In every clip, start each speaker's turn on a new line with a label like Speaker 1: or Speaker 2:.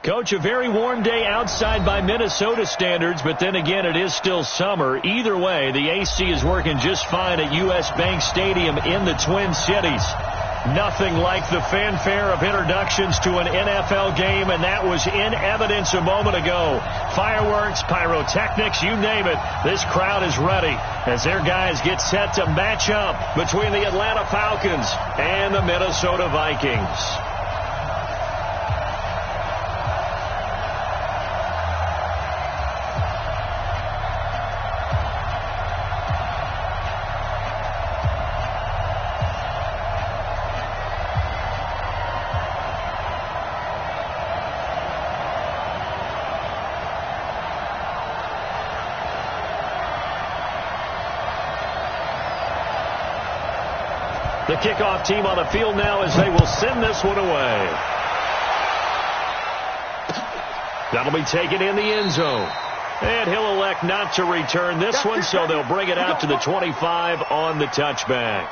Speaker 1: Coach, a very warm day outside by Minnesota standards, but then again, it is still summer. Either way, the AC is working just fine at U.S. Bank Stadium in the Twin Cities. Nothing like the fanfare of introductions to an NFL game, and that was in evidence a moment ago. Fireworks, pyrotechnics, you name it. This crowd is ready as their guys get set to match up between the Atlanta Falcons and the Minnesota Vikings. The kickoff team on the field now as they will send this one away. That'll be taken in the end zone. And he'll elect not to return this one, so they'll bring it out to the 25 on the touchback.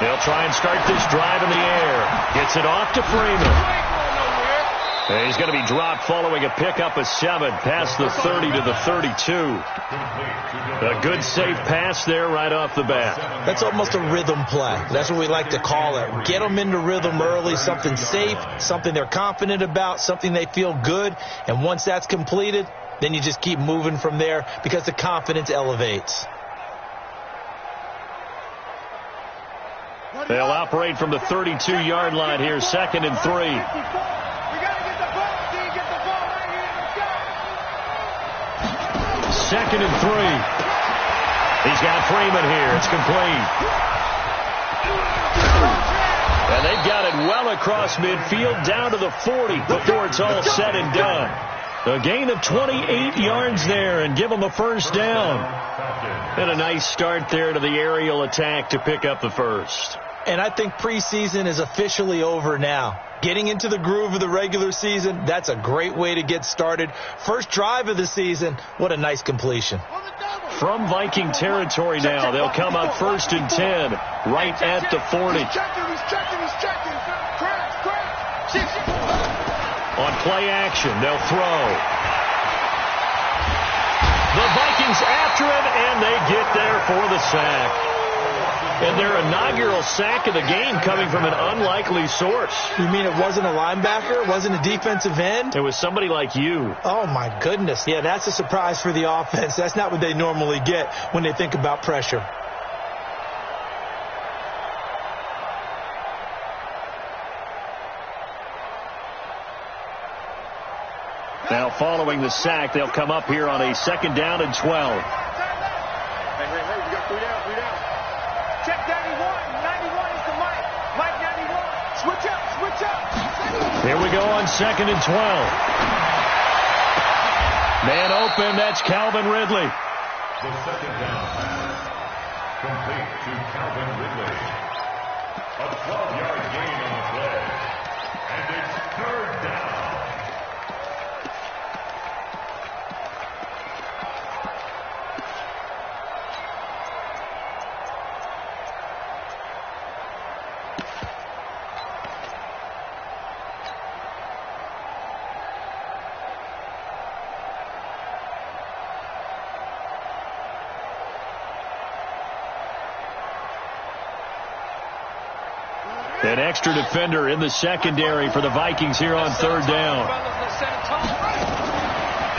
Speaker 1: They'll try and start this drive in the air. Gets it off to Freeman. And he's going to be dropped following a pickup of 7 past the 30 to the 32. A good safe pass there right off the bat.
Speaker 2: That's almost a rhythm play. That's what we like to call it. Get them into rhythm early, something safe, something they're confident about, something they feel good. And once that's completed, then you just keep moving from there because the confidence elevates.
Speaker 1: They'll operate from the 32-yard line here, 2nd and 3. Second and 3. He's got Freeman here. It's complete. And they've got it well across midfield down to the 40 before it's all said and done. A gain of 28 yards there and give them a first down. And a nice start there to the aerial attack to pick up the first.
Speaker 2: And I think preseason is officially over now. Getting into the groove of the regular season, that's a great way to get started. First drive of the season, what a nice completion.
Speaker 1: From Viking territory now, they'll come up 1st and 10, right at the 40. On play action, they'll throw. The Vikings after him, and they get there for the sack. And their inaugural sack of the game coming from an unlikely source.
Speaker 2: You mean it wasn't a linebacker? It wasn't a defensive end?
Speaker 1: It was somebody like you.
Speaker 2: Oh, my goodness. Yeah, that's a surprise for the offense. That's not what they normally get when they think about pressure.
Speaker 1: Now following the sack, they'll come up here on a 2nd down and 12.
Speaker 3: Hey, we got 3 down. Check 91. 91 is the Mike. Mike 91. Switch up.
Speaker 1: Here we go on 2nd and 12. Man open, that's Calvin Ridley.
Speaker 4: The 2nd down pass. Complete to Calvin Ridley. A 12-yard gain on the play. And it's 3rd down.
Speaker 1: An extra defender in the secondary for the Vikings here on 3rd down.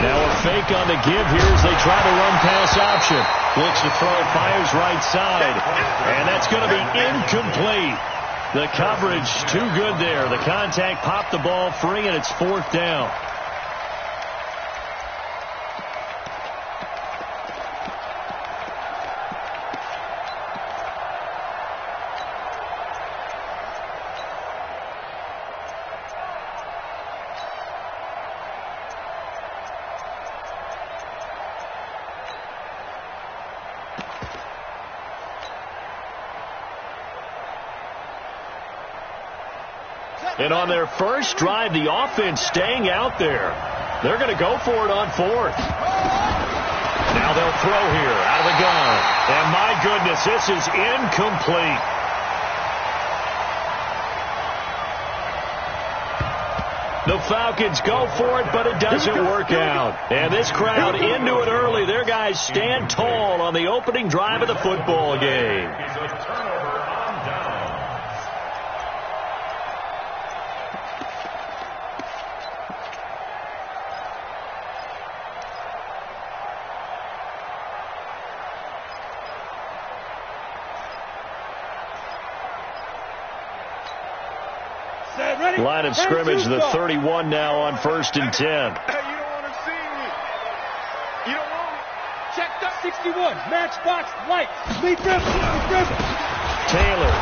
Speaker 1: Now a fake on the give here as they try to run pass option. Looks to throw, fires right side. And that's going to be incomplete. The coverage too good there. The contact popped the ball free, and it's 4th down. And on their first drive, the offense staying out there. They're going to go for it on 4th. Now they'll throw here out of the gun. And my goodness, this is incomplete. The Falcons go for it, but it doesn't work out. And this crowd into it early. Their guys stand tall on the opening drive of the football game.
Speaker 4: It's a turnover on down.
Speaker 1: Line of scrimmage, the 31 now on 1st and 10.
Speaker 3: Hey, you don't want to see me. You don't want me. Checked up 61. Matchbox light. Lead river.
Speaker 1: Taylor.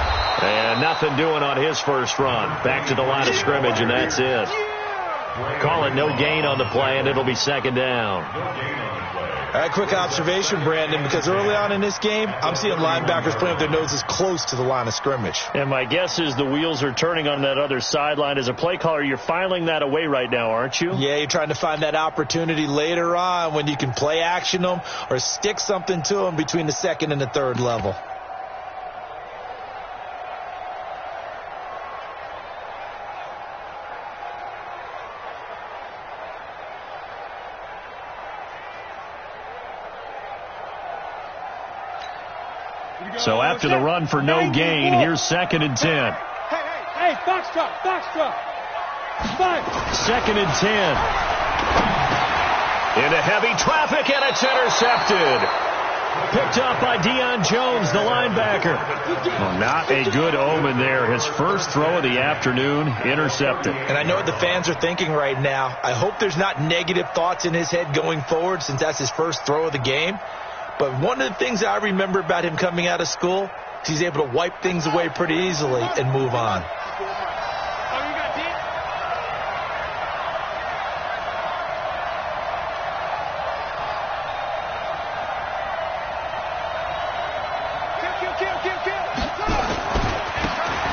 Speaker 1: And nothing doing on his first run. Back to the line of scrimmage, and that's it. Call it no gain on the play, and it'll be 2nd down.
Speaker 2: Quick observation, Brandon, because early on in this game, I'm seeing linebackers playing with their noses close to the line of scrimmage.
Speaker 1: And my guess is the wheels are turning on that other sideline. As a play caller, you're filing that away right now, aren't you?
Speaker 2: Yeah, you're trying to find that opportunity later on when you can play action them or stick something to them between the 2nd and the 3rd level.
Speaker 1: So after the run for no gain, here's 2nd and 10.
Speaker 3: Hey, Foxtrot.
Speaker 1: 2nd and 10. Into heavy traffic, and it's intercepted. Picked up by Deion Jones, the linebacker. Well, not a good omen there. His first throw of the afternoon, intercepted.
Speaker 2: And I know what the fans are thinking right now. I hope there's not negative thoughts in his head going forward since that's his first throw of the game. But one of the things I remember about him coming out of school is he's able to wipe things away pretty easily and move on.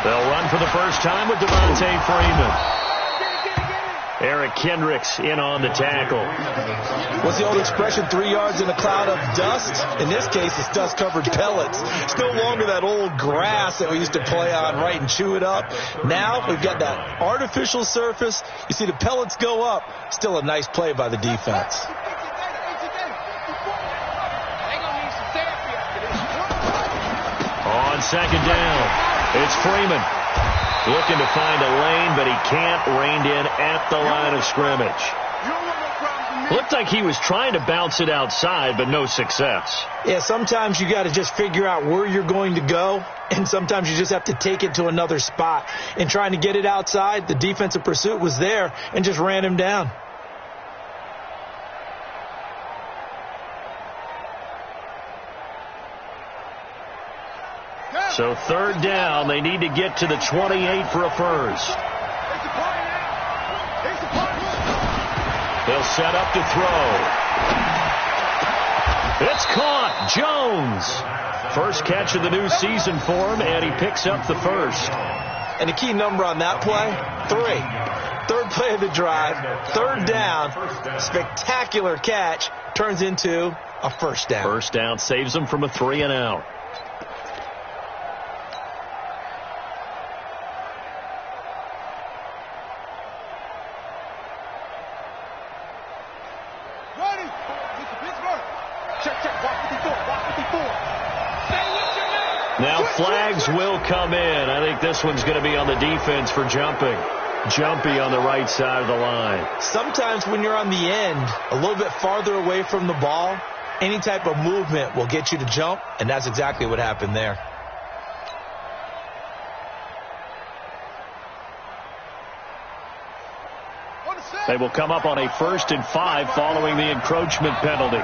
Speaker 1: They'll run for the first time with Devontae Freeman. Eric Kendricks in on the tackle.
Speaker 2: What's the old expression, 3 yards in a cloud of dust? In this case, it's dust-covered pellets. It's no longer that old grass that we used to play on, right, and chew it up. Now we've got that artificial surface. You see the pellets go up. Still a nice play by the defense.
Speaker 1: On 2nd down, it's Freeman. Looking to find a lane, but he can't, reined in at the line of scrimmage. Looked like he was trying to bounce it outside, but no success.
Speaker 2: Yeah, sometimes you got to just figure out where you're going to go, and sometimes you just have to take it to another spot. And trying to get it outside, the defensive pursuit was there and just ran him down.
Speaker 1: So third down, they need to get to the 28 for a first. They'll set up to throw. It's caught. Jones. First catch of the new season for him, and he picks up the first.
Speaker 2: And the key number on that play, 3. Third play of the drive, third down, spectacular catch, turns into a first down.
Speaker 1: First down saves them from a 3 and out. Now flags will come in. I think this one's going to be on the defense for jumping. Jumpy on the right side of the line.
Speaker 2: Sometimes when you're on the end, a little bit farther away from the ball, any type of movement will get you to jump, and that's exactly what happened there.
Speaker 1: They will come up on a 1st and 5 following the encroachment penalty.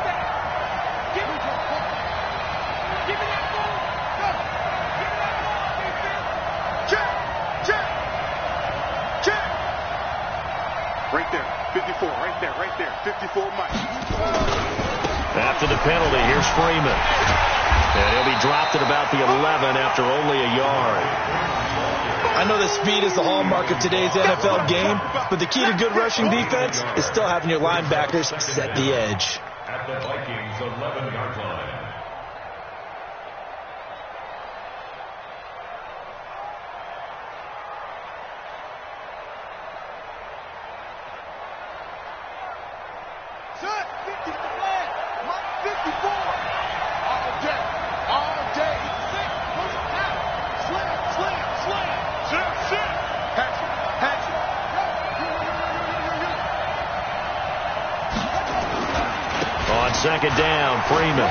Speaker 3: Right there, 54, right there, 54 Mike.
Speaker 1: After the penalty, here's Freeman. And he'll be dropped at about the 11 after only a yard.
Speaker 2: I know that speed is the hallmark of today's NFL game, but the key to good rushing defense is still having your linebackers set the edge.
Speaker 4: At the Vikings' 11-yard line.
Speaker 1: Second down, Freeman.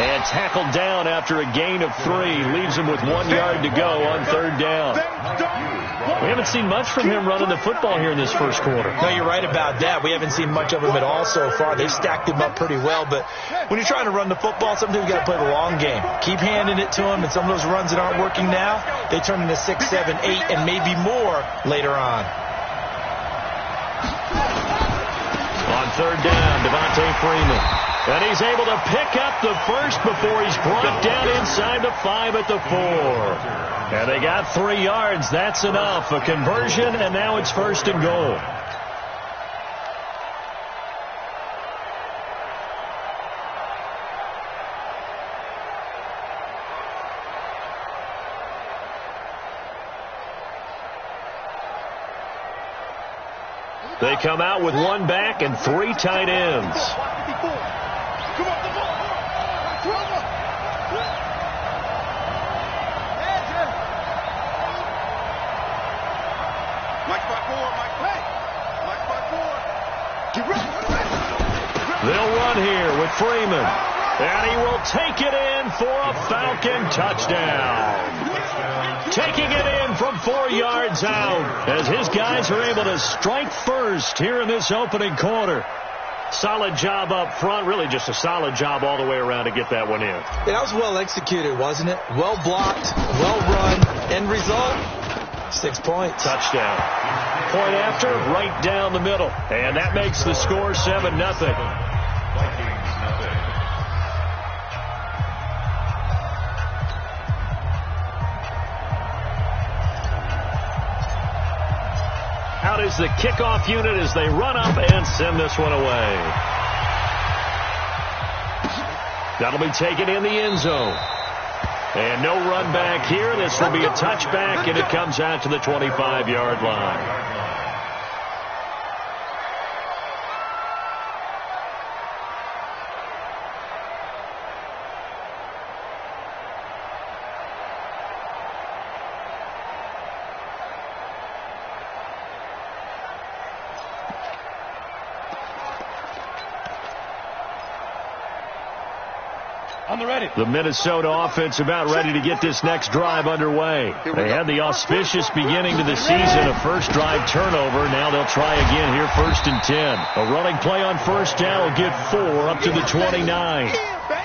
Speaker 1: And tackled down after a gain of 3. Leaves him with 1 yard to go on third down. We haven't seen much from him running the football here in this first quarter.
Speaker 2: No, you're right about that. We haven't seen much of him at all so far. They've stacked him up pretty well. But when you're trying to run the football, sometimes you got to play the long game. Keep handing it to him, and some of those runs that aren't working now, they turn into 6, 7, 8, and maybe more later on.
Speaker 1: On third down, Devontae Freeman. And he's able to pick up the first before he's brought down inside the 5 at the 4. And they got 3 yards. That's enough. A conversion, and now it's 1st and goal. They come out with 1 back and 3 tight ends. They'll run here with Freeman. And he will take it in for a Falcon touchdown. Taking it in from 4 yards out as his guys are able to strike first here in this opening quarter. Solid job up front. Really just a solid job all the way around to get that one in.
Speaker 2: Yeah, that was well executed, wasn't it? Well blocked, well run. End result, 6 points.
Speaker 1: Touchdown. Point after, right down the middle. And that makes the score 7-0. Out is the kickoff unit as they run up and send this one away. That'll be taken in the end zone. And no run back here. This will be a touchback, and it comes out to the 25-yard line.
Speaker 3: On the ready.
Speaker 1: The Minnesota offense about ready to get this next drive underway. They had the auspicious beginning to the season, a first drive turnover. Now they'll try again here, 1st and 10. A running play on first down will get 4 up to the 29.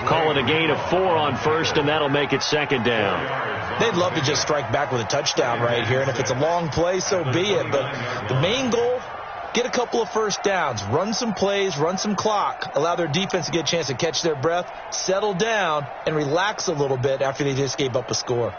Speaker 1: Call it a gain of 4 on first, and that'll make it 2nd down.
Speaker 2: They'd love to just strike back with a touchdown right here, and if it's a long play, so be it. But the main goal, get a couple of first downs, run some plays, run some clock, allow their defense to get a chance to catch their breath, settle down, and relax a little bit after they just gave up a score.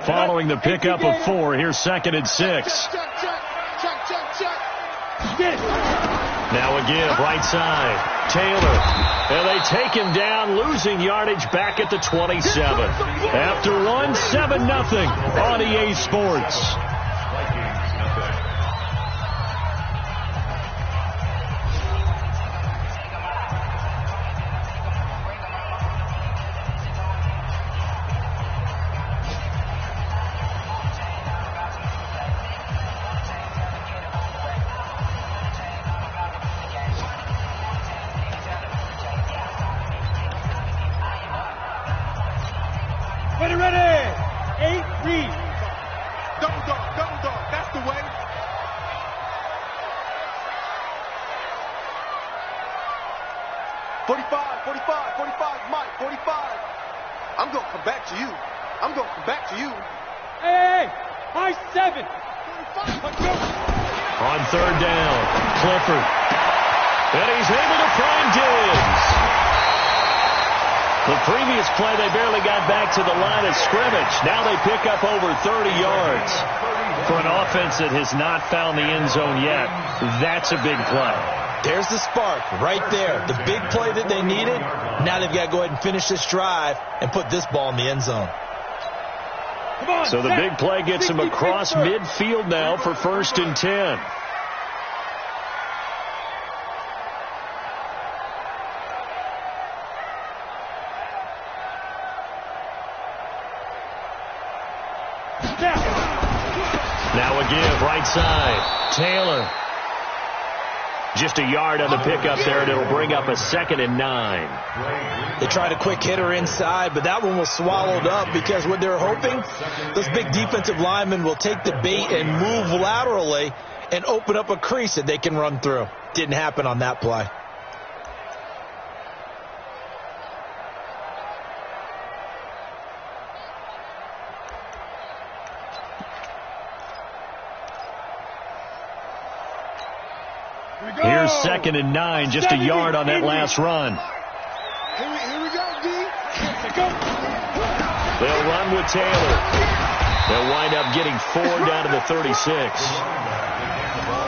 Speaker 1: Following the pickup of 4, here's 2nd and 6. Now again, right side, Taylor. And they take him down, losing yardage back at the 27. After 1, 7-0 on EA Sports.
Speaker 3: Ready. 8 read. Double dog. That's the way. Mike, 45. I'm going to come back to you. Hey, high 7. 45. Let's go.
Speaker 1: On 3rd down, Clifford. And he's able to find Diggs. The previous play, they barely got back to the line of scrimmage. Now they pick up over 30 yards. For an offense that has not found the end zone yet, that's a big play.
Speaker 2: There's the spark right there. The big play that they needed. Now they've got to go ahead and finish this drive and put this ball in the end zone.
Speaker 1: So the big play gets them across midfield now for 1st and 10. Now again, right side, Taylor. Just a yard on the pickup there, and it'll bring up a 2nd and 9.
Speaker 2: They tried a quick hitter inside, but that one was swallowed up because what they're hoping, those big defensive linemen will take the bait and move laterally and open up a crease that they can run through. Didn't happen on that play.
Speaker 1: Here's 2nd and 9, just a yard on that last run.
Speaker 3: Here we go, D.
Speaker 1: They'll run with Taylor. They'll wind up getting 4 down to the 36.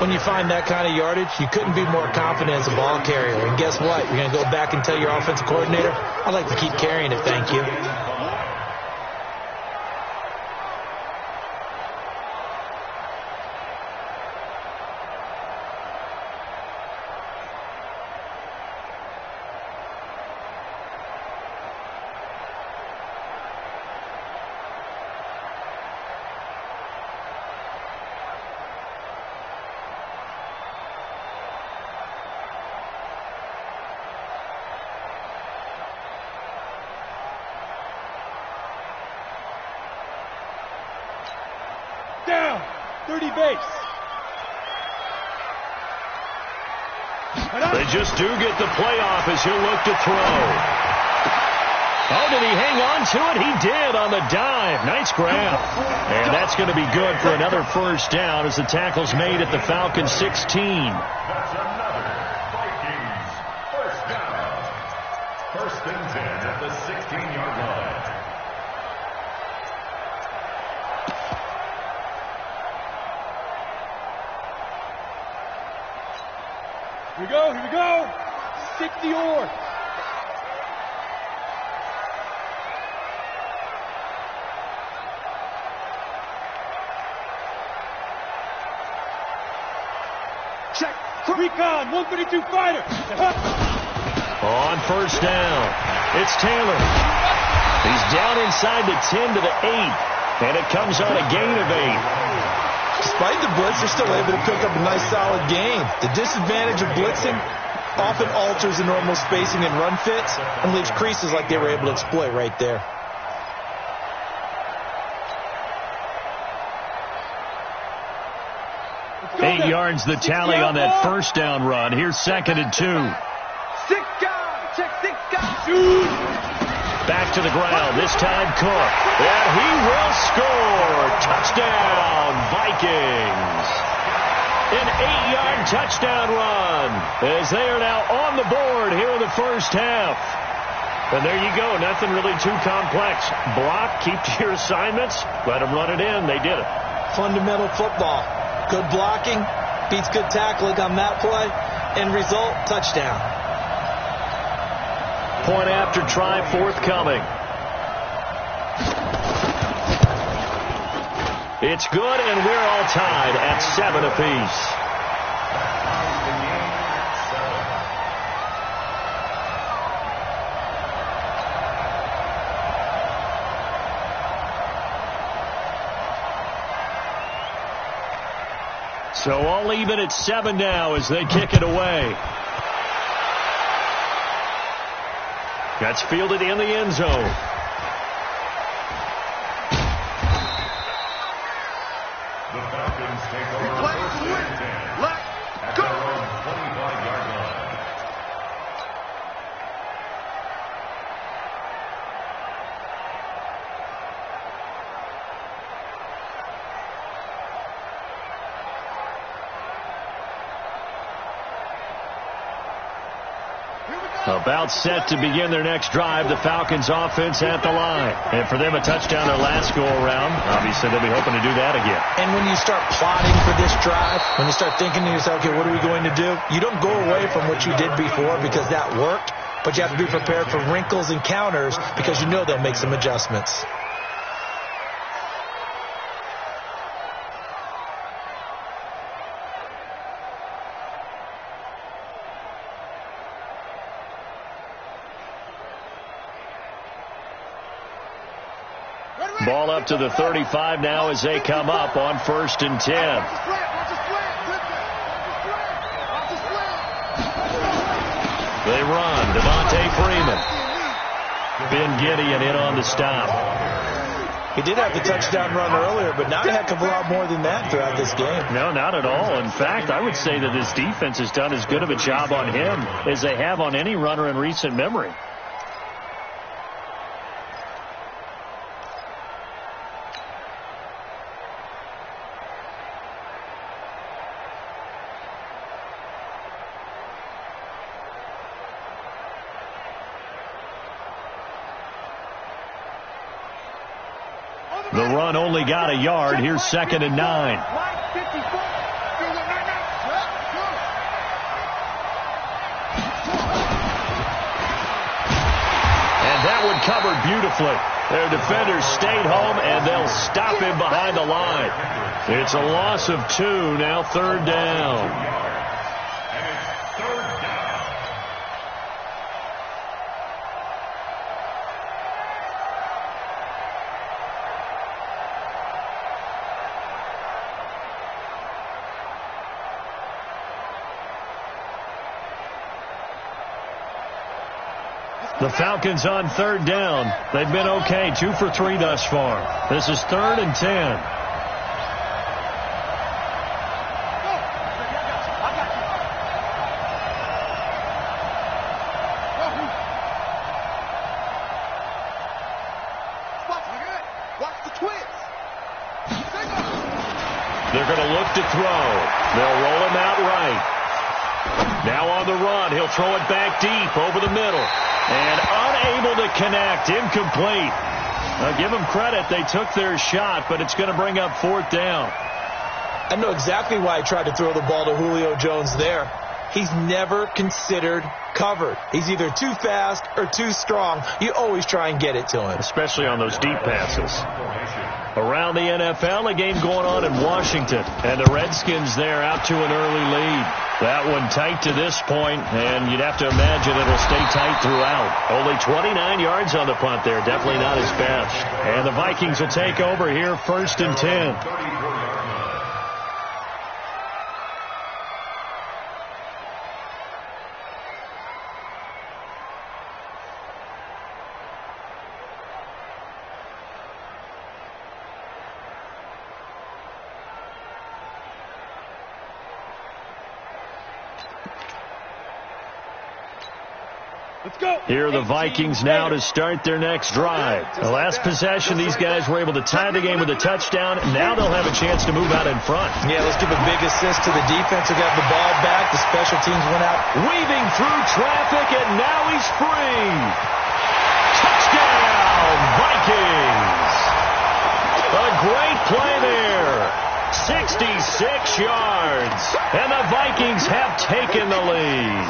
Speaker 2: When you find that kind of yardage, you couldn't be more confident as a ball carrier. And guess what? You're going to go back and tell your offensive coordinator, I'd like to keep carrying it, thank you.
Speaker 3: Down. 30 base.
Speaker 1: They just do get the playoff as he'll look to throw. Oh, did he hang on to it? He did on the dive. Nice grab. And that's going to be good for another 1st down as the tackle's made at the Falcons 16.
Speaker 4: That's another Vikings 1st down. 1st and 10 at the 16-yard line.
Speaker 3: Here we go. 60 or. Check. Recon, 132 fighter.
Speaker 1: On 1st down, it's Taylor. He's down inside the 10 to the 8, and it comes on a gain of 8.
Speaker 2: Despite the blitz, they're still able to pick up a nice, solid gain. The disadvantage of blitzing often alters the normal spacing and run fits and leaves creases like they were able to exploit right there.
Speaker 1: Eight yards the tally on that first down run. Here's 2nd and 2. Back to the ground. This time Cook. And he will score. Touchdown, Vikings. An 8-yard touchdown run as they are now on the board here in the first half. And there you go. Nothing really too complex. Block, keep to your assignments, let them run it in. They did it.
Speaker 2: Fundamental football. Good blocking beats good tackling on that play. End result, touchdown.
Speaker 1: Point after try forthcoming. It's good, and we're all tied at 7 apiece. So all even at 7 now as they kick it away. That's fielded in the end zone.
Speaker 4: The Falcons take over first and 10 at their own 25-yard line.
Speaker 1: About set to begin their next drive. The Falcons offense at the line. And for them, a touchdown their last go-around. Obviously, they'll be hoping to do that again.
Speaker 2: And when you start plotting for this drive, when you start thinking to yourself, okay, what are we going to do? You don't go away from what you did before because that worked, but you have to be prepared for wrinkles and counters because you know they'll make some adjustments.
Speaker 1: Ball up to the 35 now as they come up on 1st and 10. They run. Devontae Freeman. Ben Gideon in on the stop.
Speaker 2: He did have the touchdown run earlier, but not a heck of a lot more than that throughout this game.
Speaker 1: No, not at all. In fact, I would say that this defense has done as good of a job on him as they have on any runner in recent memory. The run only got a yard. Here's 2nd and 9. And that one covered beautifully. Their defenders stayed home, and they'll stop him behind the line. It's a loss of 2, now 3rd down. The Falcons on 3rd down. They've been okay, 2 for 3 thus far. This is 3rd and 10. They're going to look to throw. They'll roll him out right. Now on the run, he'll throw it back deep over the middle. And unable to connect, incomplete. Now give them credit, they took their shot, but it's going to bring up 4th down.
Speaker 2: I know exactly why he tried to throw the ball to Julio Jones there. He's never considered covered. He's either too fast or too strong. You always try and get it to him.
Speaker 1: Especially on those deep passes. Around the NFL, a game going on in Washington. And the Redskins there out to an early lead. That one tight to this point, and you'd have to imagine it'll stay tight throughout. Only 29 yards on the punt there. Definitely not his best. And the Vikings will take over here, 1st and 10. Here are the Vikings now to start their next drive. The last possession, these guys were able to tie the game with a touchdown. Now they'll have a chance to move out in front.
Speaker 2: Yeah, let's give a big assist to the defense who got the ball back. The special teams went out.
Speaker 1: Weaving through traffic, and now he's free. Touchdown, Vikings. A great play there. 66 yards. And the Vikings have taken the lead.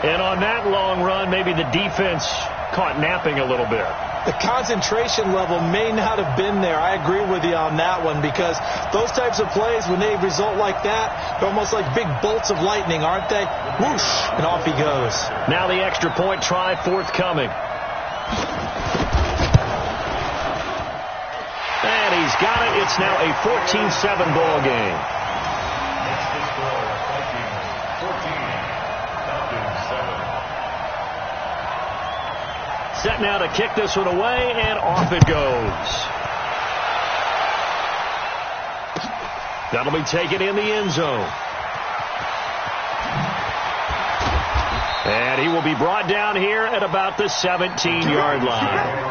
Speaker 1: And on that long run, maybe the defense caught napping a little bit.
Speaker 2: The concentration level may not have been there. I agree with you on that one, because those types of plays, when they result like that, they're almost like big bolts of lightning, aren't they? Whoosh, and off he goes.
Speaker 1: Now the extra point try forthcoming. And he's got it. It's now a 14-7 ball game. Set now to kick this one away, and off it goes. That'll be taken in the end zone. And he will be brought down here at about the 17-yard line.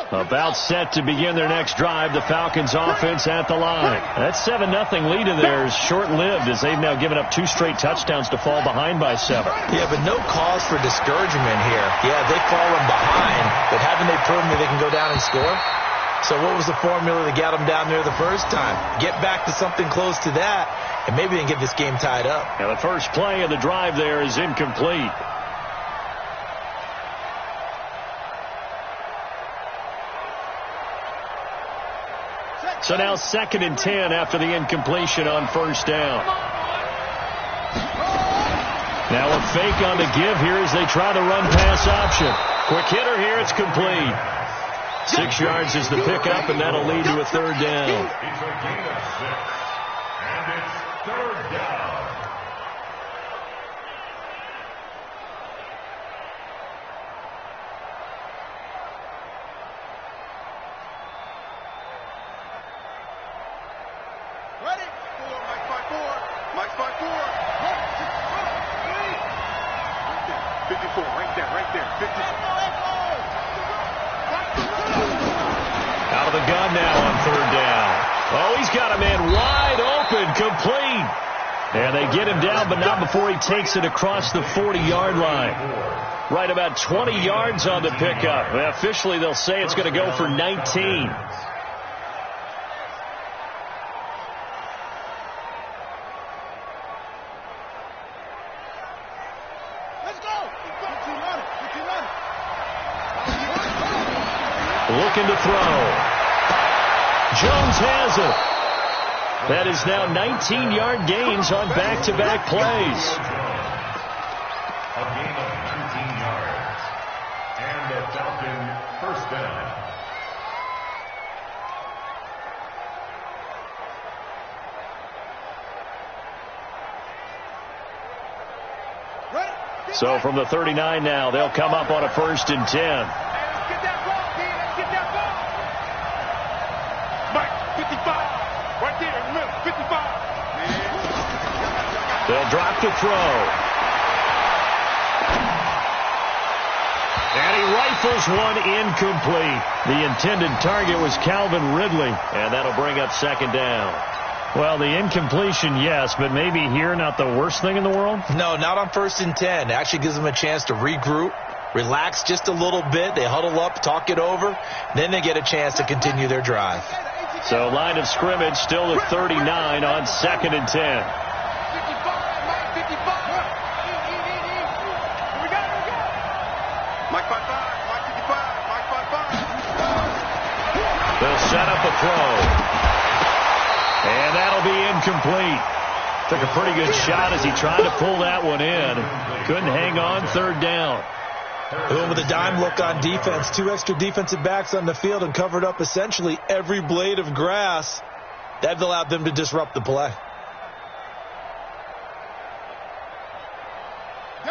Speaker 1: About set to begin their next drive. The Falcons offense at the line. That 7-0 lead of theirs short-lived, as they've now given up 2 straight touchdowns to fall behind by 7.
Speaker 2: Yeah, but no cause for discouragement here. Yeah, they've fallen behind, but haven't they proven that they can go down and score? So what was the formula that got them down there the first time? Get back to something close to that, and maybe they can get this game tied up.
Speaker 1: Now the first play of the drive there is incomplete. So now 2nd and 10 after the incompletion on first down. Now a fake on the give here as they try the run-pass option. Quick hitter here, it's complete. 6 yards is the pickup, and that'll lead to a 3rd down.
Speaker 4: It's a gain of 6, and it's 3rd down.
Speaker 1: Out of the gun now on 3rd down. Oh, he's got a man wide open, complete. And they get him down, but not before he takes it across the 40-yard line. Right about 20 yards on the pickup. Officially, they'll say it's going to go for 19. Looking to throw. Jones has it. That is now 19-yard gains on back-to-back plays.
Speaker 4: A gain of 19 yards. And the Falcon first down.
Speaker 1: So from the 39 now, they'll come up on a 1st and 10. They'll drop to throw. And he rifles one incomplete. The intended target was Calvin Ridley, and that'll bring up 2nd down. Well, the incompletion, yes, but maybe here not the worst thing in the world?
Speaker 2: No, not on 1st and 10. It actually gives them a chance to regroup, relax just a little bit. They huddle up, talk it over, then they get a chance to continue their drive.
Speaker 1: So line of scrimmage still at 39 on 2nd and 10. They'll set up a throw. And that'll be incomplete. Took a pretty good shot as he tried to pull that one in. Couldn't hang on, 3rd down.
Speaker 2: With a dime look on defense, 2 extra defensive backs on the field and covered up essentially every blade of grass. That allowed them to disrupt the play.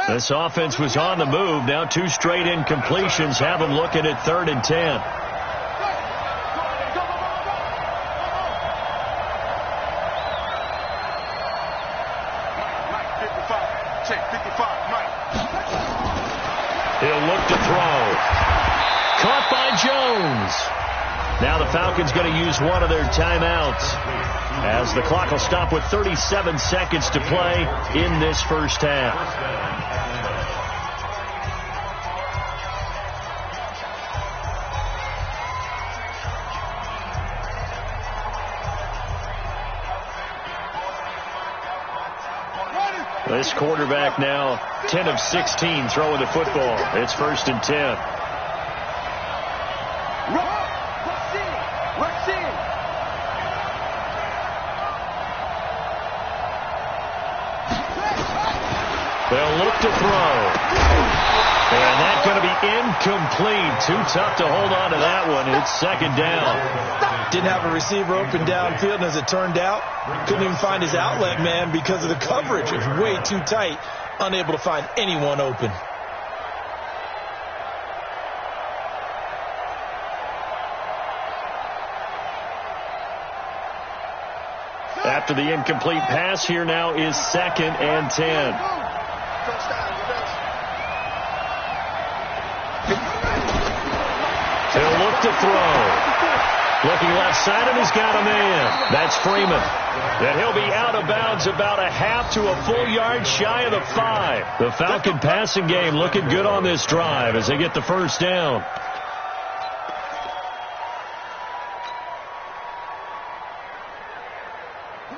Speaker 1: This offense was on the move. Now 2 straight incompletions have them looking at 3rd and 10. He'll look to throw. Caught by Jones. Now the Falcons going to use one of their timeouts as the clock will stop with 37 seconds to play in this first half. This quarterback now 10 of 16 throwing the football. It's 1st and 10. They'll look to throw. And that's going to be incomplete. Too tough to hold on to that one. It's 2nd down.
Speaker 2: Didn't have a receiver open downfield, and as it turned out, couldn't even find his outlet man because of the coverage. It was way too tight, unable to find anyone open.
Speaker 1: After the incomplete pass, here now is 2nd and 10. He'll look to throw. Looking left side, and he's got a man. That's Freeman. And he'll be out of bounds about a half to a full yard shy of the 5. The Falcon passing game looking good on this drive as they get the 1st down.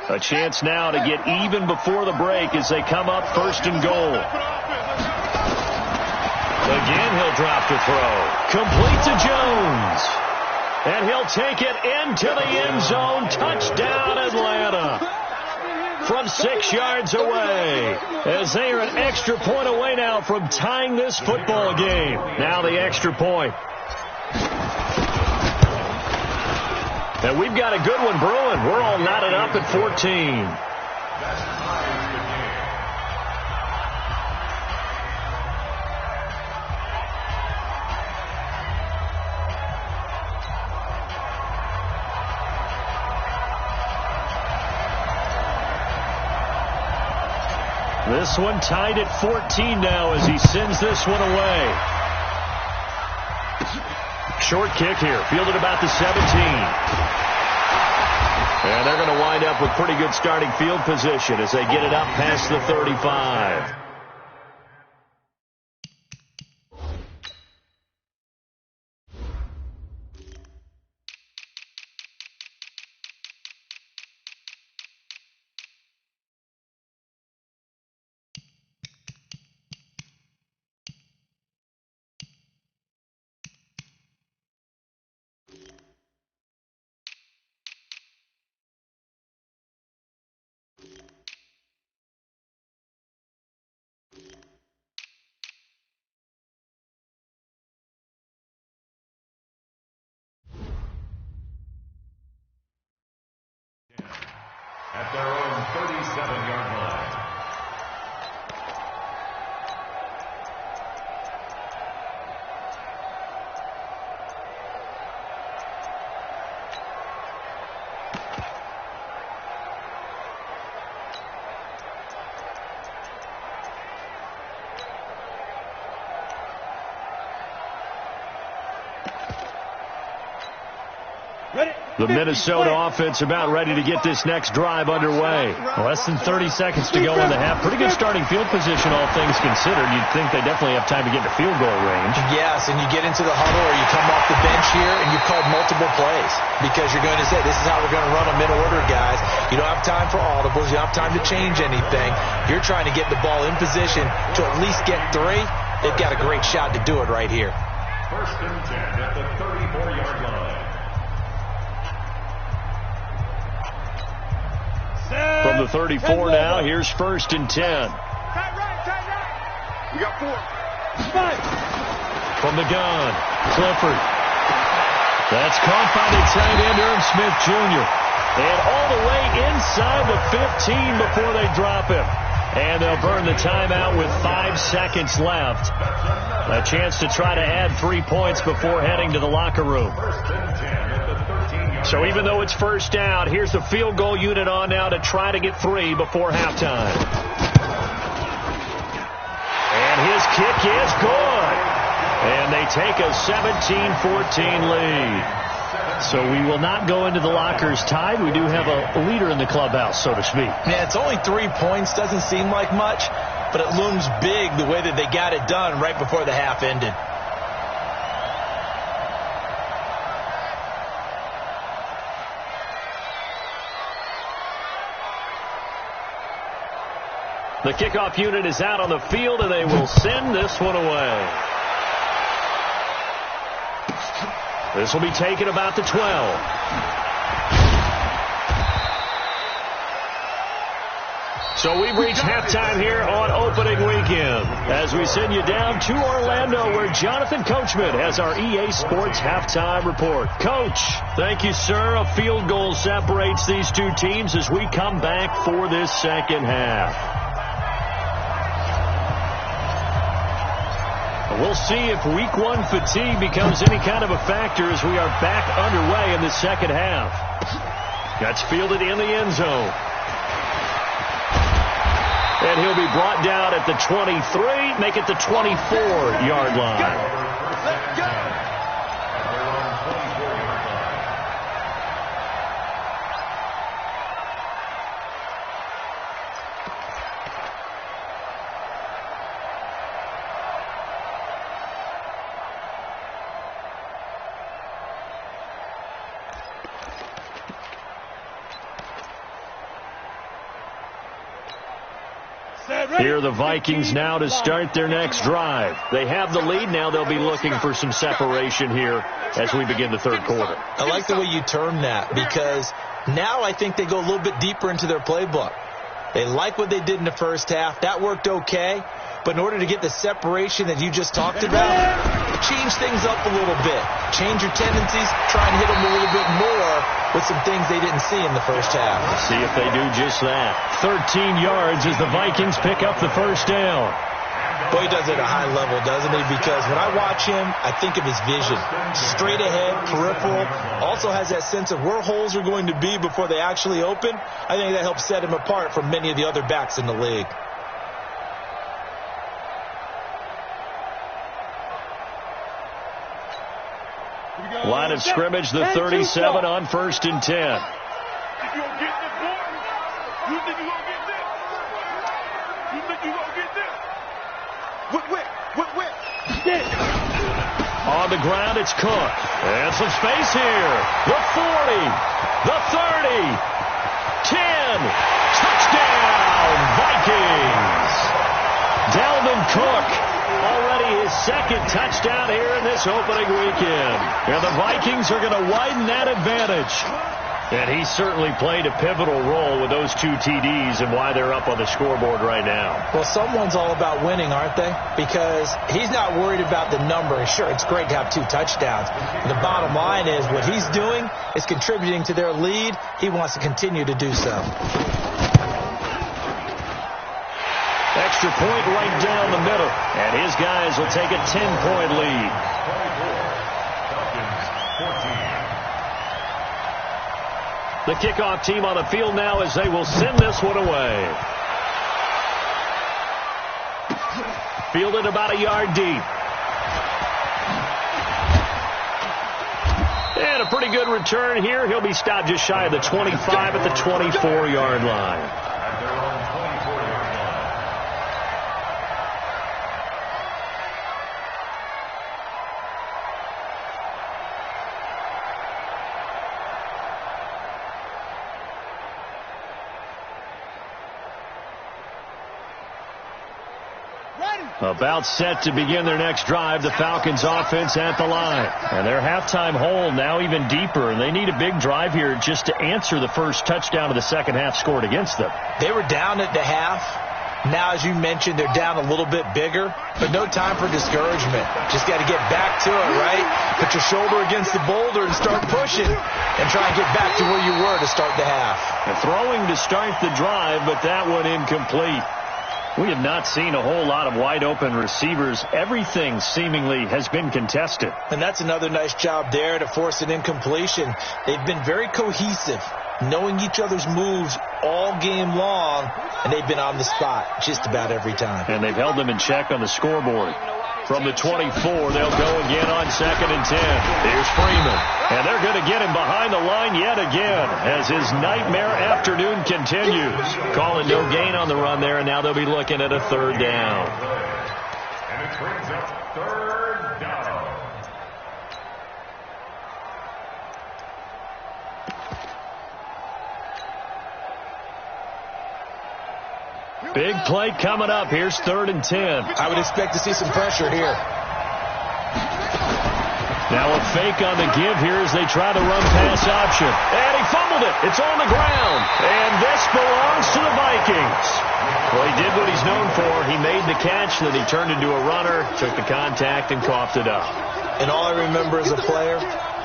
Speaker 1: A chance now to get even before the break as they come up 1st and goal. Again, he'll drop the throw. Complete to Jones. And he'll take it into the end zone. Touchdown, Atlanta. From 6 yards away. As they are an extra point away now from tying this football game. Now the extra point. And we've got a good one brewing. We're all knotted up at 14. This one tied at 14 now as he sends this one away. Short kick here, fielded about the 17. And they're going to wind up with pretty good starting field position as they get it up past the 35.
Speaker 4: At their own 37-yard line.
Speaker 1: The Minnesota offense about ready to get this next drive underway.
Speaker 5: Less than 30 seconds to go in the half. Pretty good starting field position, all things considered. You'd think they definitely have time to get to field goal range.
Speaker 2: Yes, and you get into the huddle or you come off the bench here and you've called multiple plays because you're going to say, this is how we're going to run them in order, guys. You don't have time for audibles. You don't have time to change anything. You're trying to get the ball in position to at least get 3. They've got a great shot to do it right here.
Speaker 4: First and 10 at the 34-yard line.
Speaker 1: From the 34 now, here's first and 10.
Speaker 3: Tight right. We got 4.
Speaker 1: From the gun, Clifford. That's caught by the tight end, Irv Smith Jr. And all the way inside the 15 before they drop him. And they'll burn the timeout with 5 seconds left. A chance to try to add 3 points before heading to the locker room. So even though it's first down, here's the field goal unit on now to try to get 3 before halftime. And his kick is good. And they take a 17-14 lead. So we will not go into the lockers tied. We do have a leader in the clubhouse, so to speak.
Speaker 2: Yeah, it's only 3 points. Doesn't seem like much, but it looms big the way that they got it done right before the half ended.
Speaker 1: The kickoff unit is out on the field, and they will send this one away. This will be taken about the 12. So we've reached halftime here on opening weekend as we send you down to Orlando where Jonathan Coachman has our EA Sports halftime report. Coach, thank you, sir. A field goal separates these two teams as we come back for this second half. We'll see if week 1 fatigue becomes any kind of a factor as we are back underway in the second half. That's fielded in the end zone. And he'll be brought down at the 23, make it the 24-yard line.
Speaker 3: Let's go.
Speaker 1: Here are the Vikings now to start their next drive. They have the lead. Now they'll be looking for some separation here as we begin the third quarter.
Speaker 2: I like the way you term that because now I think they go a little bit deeper into their playbook. They like what they did in the first half. That worked okay. But in order to get the separation that you just talked about, change things up a little bit. Change your tendencies. Try and hit them a little bit more with some things they didn't see in the first half.
Speaker 1: Let's see if they do just that. 13 yards as the Vikings pick up the first down.
Speaker 2: Boy, he does it at a high level, doesn't he? Because when I watch him, I think of his vision. Straight ahead, peripheral. Also has that sense of where holes are going to be before they actually open. I think that helps set him apart from many of the other backs in the league.
Speaker 1: Line of scrimmage, the 37 on first and 10.
Speaker 3: You gonna get this, boy? You think you gonna get this? You think you gonna get this? Whip.
Speaker 1: On the ground, it's Cook. And some space here. The 40, the 30, 10. Touchdown, Vikings. Dalvin Cook. Already his second touchdown here in this opening weekend. And the Vikings are going to widen that advantage. And he certainly played a pivotal role with those 2 TDs and why they're up on the scoreboard right now.
Speaker 2: Well, someone's all about winning, aren't they? Because he's not worried about the number. Sure, it's great to have 2 touchdowns. The bottom line is what he's doing is contributing to their lead. He wants to continue to do so.
Speaker 1: Extra point right down the middle. And his guys will take a 10-point lead. The kickoff team on the field now as they will send this one away. Fielded about a yard deep. And a pretty good return here. He'll be stopped just shy of the 25 at the 24-yard line. About set to begin their next drive, the Falcons offense at the line. And their halftime hole now even deeper, and they need a big drive here just to answer the first touchdown of the second half scored against them.
Speaker 2: They were down at the half. Now, as you mentioned, they're down a little bit bigger, but no time for discouragement. Just got to get back to it, right? Put your shoulder against the boulder and start pushing and try and get back to where you were to start the half.
Speaker 1: And throwing to start the drive, but that one incomplete. We have not seen a whole lot of wide-open receivers. Everything seemingly has been contested.
Speaker 2: And that's another nice job there to force an incompletion. They've been very cohesive, knowing each other's moves all game long, and they've been on the spot just about every time.
Speaker 1: And they've held them in check on the scoreboard. From the 24, they'll go again on 2nd and 10. Here's Freeman. And they're going to get him behind the line yet again as his nightmare afternoon continues. Calling no gain on the run there, and now they'll be looking at a 3rd down.
Speaker 4: And it brings up 3rd down.
Speaker 1: Big play coming up. Here's 3rd and 10.
Speaker 2: I would expect to see some pressure here.
Speaker 1: Now a fake on the give here as they try to run pass option. And he fumbled it. It's on the ground. And this belongs to the Vikings. Well, he did what he's known for. He made the catch, then he turned into a runner, took the contact, and coughed it up.
Speaker 2: And all I remember as a player,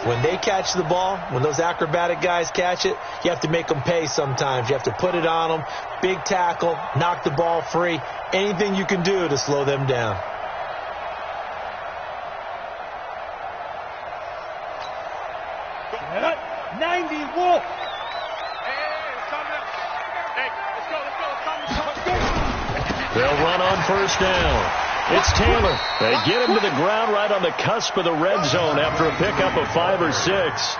Speaker 2: when they catch the ball, when those acrobatic guys catch it, you have to make them pay sometimes. You have to put it on them. Big tackle, knock the ball free. Anything you can do to slow them down.
Speaker 1: They'll run on 1st down. It's Taylor. They get him to the ground right on the cusp of the red zone after a pickup of 5 or 6.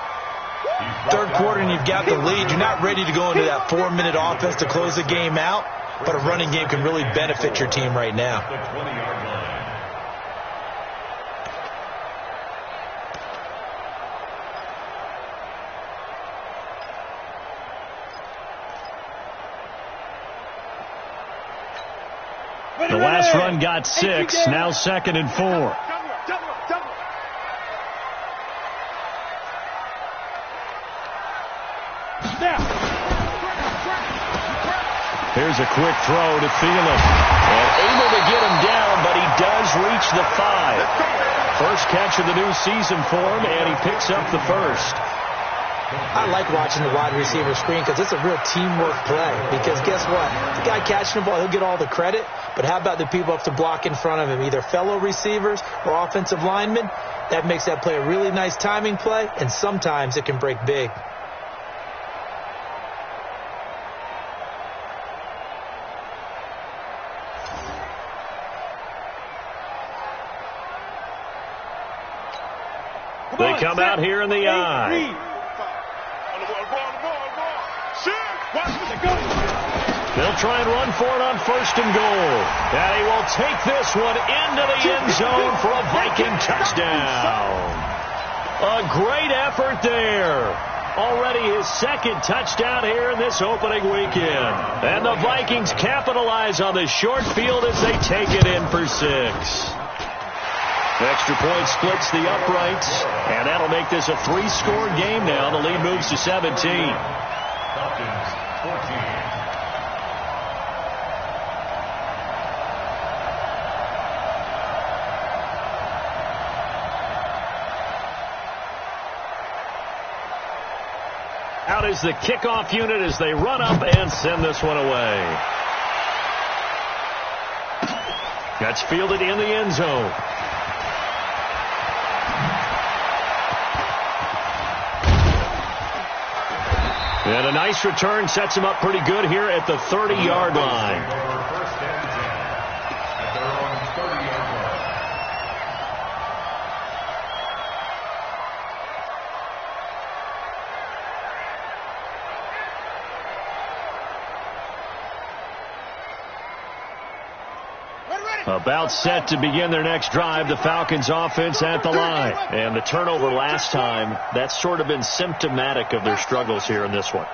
Speaker 2: 3rd quarter and you've got the lead. You're not ready to go into that 4-minute offense to close the game out, but a running game can really benefit your team right now.
Speaker 4: The 20-yard line.
Speaker 1: The last run got 6. Now 2nd and 4. Here's a quick throw to Thielen. And able to get him down, but he does reach the 5. First catch of the new season for him, and he picks up the 1st.
Speaker 2: I like watching the wide receiver screen because it's a real teamwork play. Because guess what? The guy catching the ball, he'll get all the credit. But how about the people up to block in front of him, either fellow receivers or offensive linemen? That makes that play a really nice timing play, and sometimes it can break big.
Speaker 1: They come out here in the eye. They'll try and run for it on 1st and goal. And he will take this one into the end zone for a Viking touchdown. A great effort there. Already his 2nd touchdown here in this opening weekend. And the Vikings capitalize on the short field as they take it in for 6. Extra point splits the uprights, and that'll make this a 3-score game now. The lead moves to 17.
Speaker 4: Falcons 14.
Speaker 1: Out is the kickoff unit as they run up and send this one away. That's fielded in the end zone. And a nice return sets him up pretty good here at the 30-yard line. About set to begin their next drive, the Falcons offense at the line. And the turnover last time, that's sort of been symptomatic of their struggles here in this one.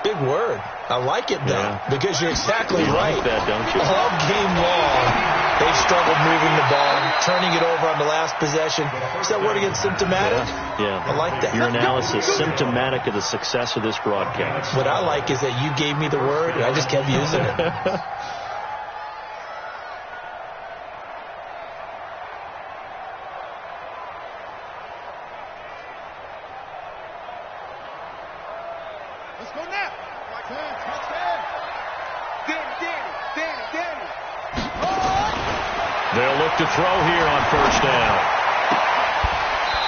Speaker 2: Big word. I like it, though, because you're exactly right.
Speaker 1: Like that, don't you?
Speaker 2: All game long, they've struggled moving the ball, turning it over on the last possession. Is that word again, symptomatic?
Speaker 1: Yeah.
Speaker 2: I like that.
Speaker 1: Your analysis, symptomatic of the success of this broadcast.
Speaker 2: What I like is that you gave me the word, and I just kept using it.
Speaker 1: They'll look to throw here on first down.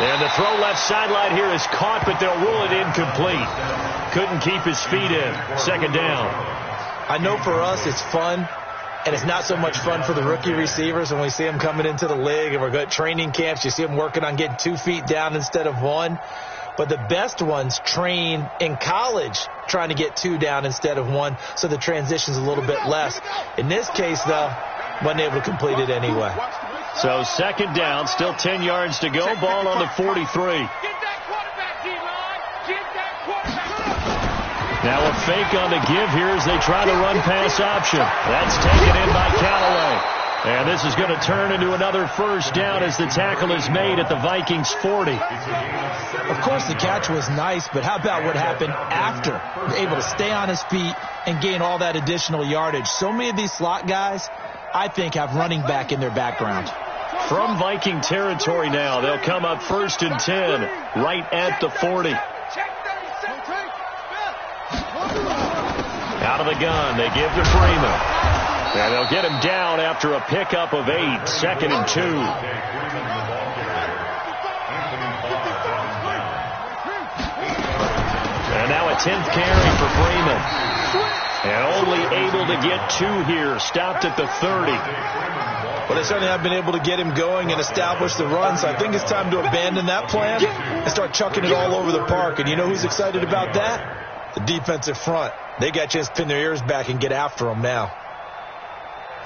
Speaker 1: And the throw left sideline here is caught, but they'll rule it incomplete. Couldn't keep his feet in. Second down.
Speaker 2: I know for us it's fun, and it's not so much fun for the rookie receivers when we see them coming into the league and we're going to training camps. You see them working on getting 2 feet down instead of 1. But the best ones train in college trying to get 2 down instead of 1, so the transition's a little bit less. In this case, though, wasn't able to complete it anyway.
Speaker 1: So second down, still 10 yards to go. Ball on the 43. Now a fake on the give here as they try the run-pass option. That's taken in by Callaway. And this is going to turn into another first down as the tackle is made at the Vikings 40.
Speaker 2: Of course, the catch was nice, but how about what happened after? Able to stay on his feet and gain all that additional yardage. So many of these slot guys, I think, have running back in their background.
Speaker 1: From Viking territory now, they'll come up 1st and 10, right at the 40. Out of the gun, they give to Freeman. And they'll get him down after a pickup of 8, 2nd and 2. And now a 10th carry for Freeman. And only able to get 2 here, stopped at the 30.
Speaker 2: Well, they certainly have been able to get him going and establish the run, so I think it's time to abandon that plan and start chucking it all over the park. And you know who's excited about that? The defensive front. They got a chance to pin their ears back and get after them now.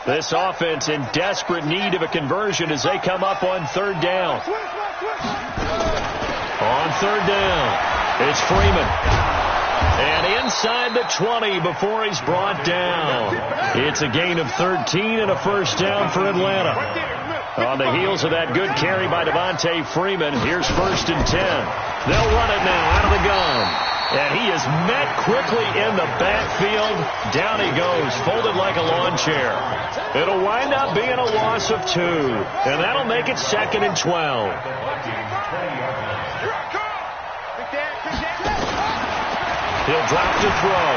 Speaker 1: This offense in desperate need of a conversion as they come up on 3rd down. On 3rd down, it's Freeman. And inside the 20 before he's brought down. It's a gain of 13 and a first down for Atlanta. On the heels of that good carry by Devontae Freeman, here's 1st and 10. They'll run it now out of the gun. And he is met quickly in the backfield. Down he goes, folded like a lawn chair. It'll wind up being a loss of 2. And that'll make it 2nd and 12. He'll drop to throw.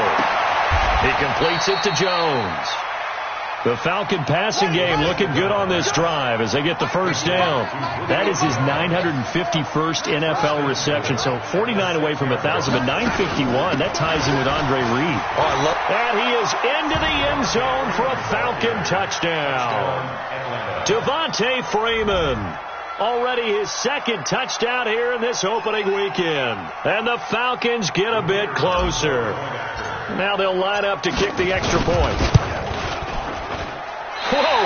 Speaker 1: He completes it to Jones. The Falcon passing game looking good on this drive as they get the first down. That is his 951st NFL reception, so 49 away from 1,000, but 951. That ties him with Andre Reed.
Speaker 2: Oh, I love that.
Speaker 1: And he is into the end zone for a Falcon touchdown. Devontae Freeman. Already his 2nd touchdown here in this opening weekend. And the Falcons get a bit closer. Now they'll line up to kick the extra point. Whoa!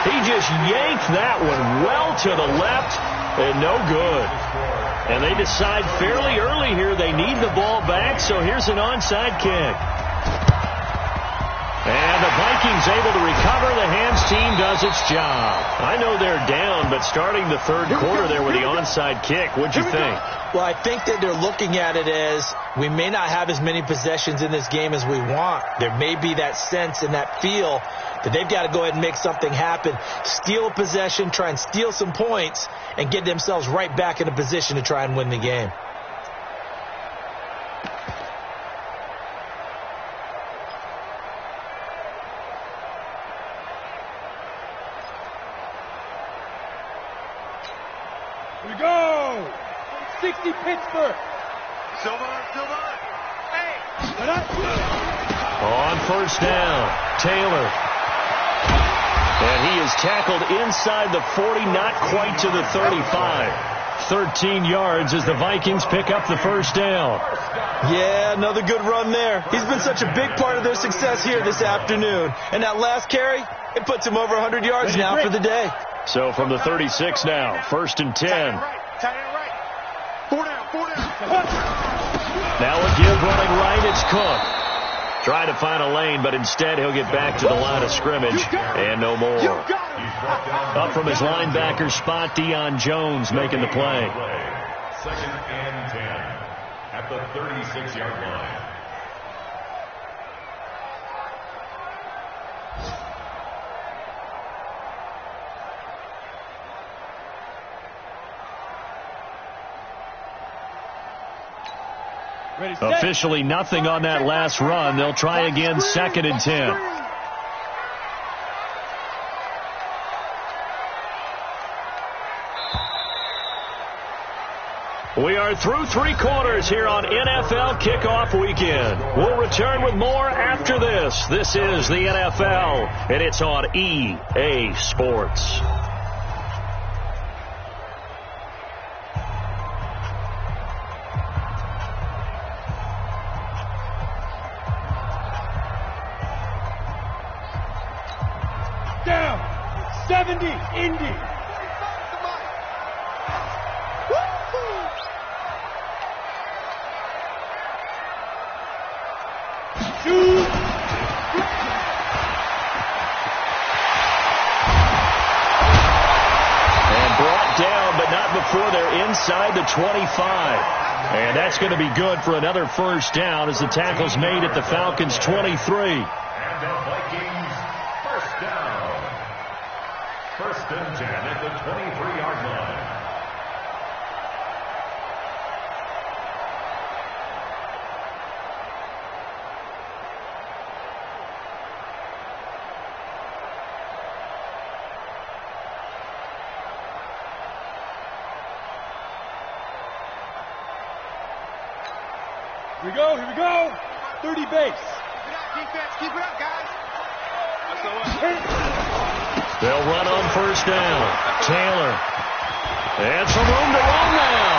Speaker 1: He just yanked that one well to the left and no good. And they decide fairly early here they need the ball back, so here's an onside kick. And the Vikings able to recover. The hands team does its job. I know they're down, but starting the 3rd quarter there with the onside kick, what'd you think?
Speaker 2: Well, I think that they're looking at it as we may not have as many possessions in this game as we want. There may be that sense and that feel that they've got to go ahead and make something happen. Steal a possession, try and steal some points, and get themselves right back in a position to try and win the game.
Speaker 3: Here we go! 60 Pittsburgh! Silver! Hey!
Speaker 1: On first down, Taylor. And he is tackled inside the 40, not quite to the 35. 13 yards as the Vikings pick up the first down.
Speaker 2: Yeah, another good run there. He's been such a big part of their success here this afternoon. And that last carry, It puts him over 100 yards now for the day.
Speaker 1: So from the 36 now, 1st and 10.
Speaker 3: Tight end right. 4 down.
Speaker 1: Now a give running right, it's Cook. Try to find a lane, but instead he'll get back to the line of scrimmage, and no more. Up from his linebacker spot, Deion Jones making the play.
Speaker 4: 2nd and 10 at the 36-yard line.
Speaker 1: Officially nothing on that last run. They'll try again, 2nd and 10. We are through 3 quarters here on NFL Kickoff Weekend. We'll return with more after this. This is the NFL, and it's on EA Sports.
Speaker 3: Down. 70, Indy.
Speaker 1: Before they're inside the 25. And that's going to be good for another first down as the tackle's made at the Falcons' 23.
Speaker 4: And the Vikings first down. 1st and 10 at the 23-yard line.
Speaker 3: Here we go. 30 base. Defense, keep it up, guys.
Speaker 1: They'll run on first down. Taylor. And some room to run now.